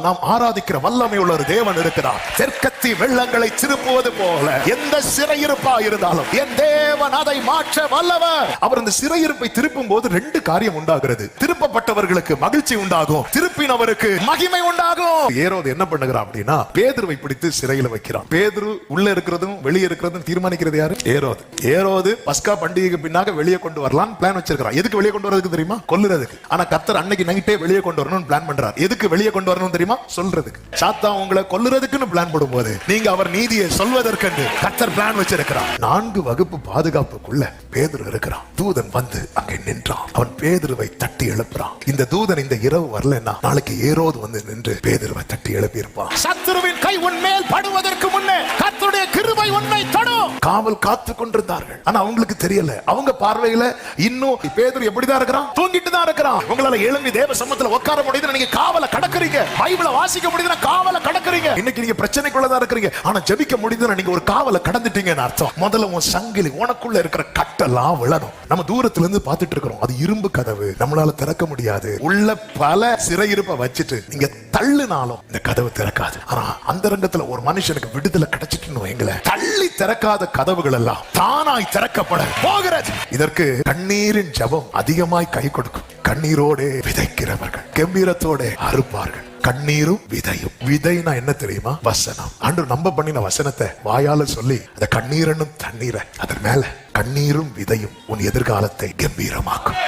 நாம் ஆராதிக்கிற வல்லமை உள்ள ஒரு தேவன் இருக்கிறார். தெற்கத்தி வெள்ளங்களை திருப்புவது போல எந்த சிறையிருப்பா இருந்தாலும் என் தேவன் அதை மாற்ற வல்லவர். அவர் அந்த சிறையிருப்பை திருப்பும் போது ரெண்டு காரியம் உண்டாகிறது. திருப்பப்பட்டவர்களுக்கு மகிழ்ச்சி உண்டாகும், திருப்பினவருக்கு மகிமை உண்டாகும். ஏரோது என்ன பண்ணுகிறான் அப்படின்னா, பேதுருவை பிடித்து சிறையில் வைக்கிறான். பேதுரு உள்ள இருக்கிறதும் வெளியே இருக்கிறதும் தீர்மானிக்கிறது யாரு? ஏரோது. ஏரோது பஸ்கா பண்டிகைக்கு பின்னாக வெளியே கொண்டு வரலாம் பிளான் வச்சிருக்கான். எதுக்கு வெளியே கொண்டு வரதுக்கு தெரியுமா? கொல்லுறதுக்கு. ஆனா கர்த்தர் அன்னைக்கு நைட்டே வெளியே கொண்டு வரணும்னு பிளான் பண்றார். எதுக்கு வெளியே கொண்டு வரணும் தெரியுமா? சொல்றதுக்கு. சாத்தான் உங்களை கொல்லுறதுக்குன்னு பிளான் போடும்போது நீங்க அவர் நீதியை சொல்வதற்கு கர்த்தர் பிளான் வச்சிருக்கிறார். 4 வகுப்பு பாதுகாப்புக்குள்ள பேதுரு இருக்கிறான். தூதன் வந்து அங்கே நின்றான். அவன் பேதுருவை தட்டி எழுப்புறான். இந்த தூதன் இந்த இரவு வரலன்னா நாளைக்கு ஏரோது வந்து நின்று பேதுருவை தட்டி எழுப்பி இருப்பான். சத்துருவின் கை உன்மேல் படுவதற்கு முன்னே கர்த்தருடைய கிருபை உன்னை தொடும். காவல் காத்து கொண்டிருந்தார்கள். ஆனா அவங்களுக்கு தெரியல. அவங்க பார்வையில இன்னும் பேதுரு எப்படிதான் இருக்கிறான்? தூங்கிட்டு தான் இருக்கிறான். உங்களால எழும்பி தேவ சமூகத்துல உட்கார முடியுது, நீங்க காவல கடக்குறீங்க. பைபிளை வாசிக்க முடியுதுன்னா காவல கடக்குறீங்க. இன்னைக்கு நீங்க பிரச்சனைக்குள்ளதான் இருக்கிறீங்க. ஆனா ஜெபிக்க முடியுதுன்னா நீங்க ஒரு காவல கடந்துட்டீங்கன்னு அர்த்தம். முதல்ல உன் சங்கிலி, உனக்குள்ள இருக்கிற கட்டெல்லாம் விழணும். நம்ம தூரத்துல இருந்து பார்த்துட்டு இருக்கிறோம். அது இரும்பு கதவு, நம்மளால திறக்க முடியாது. உள்ள பல சிறையிருப்பை வச்சுட்டு நீங்க தள்ளுனாலும் இந்த கதவு திறக்காது. ஆனா அந்த ரங்கத்துல ஒரு மனுஷனுக்கு விடுதலை கிடைச்சிட்டுன்னு வைங்களேன், தள்ளி திறக்காத கதவுகள் எல்லாம் தானாய் திறக்கப்பட போகிறது. இதற்கு கண்ணீரின் ஜெபம் அதிகமாய் கை கொடுக்கும். கண்ணீரோடு விதைக்கிறவர்கள் கம்பீரத்தோடு அறுப்பார்கள். கண்ணீரும் விதையும். விதைனா என்ன தெரியுமா? வசனம். ஆண்டவர் நம்ப பண்ணின வசனத்தை வாயால சொல்லி அந்த கண்ணீரனும் தண்ணீரை அதன் மேல கண்ணீரும் விதையும் உன் எதிர்காலத்தை கம்பீரமாக்கும்.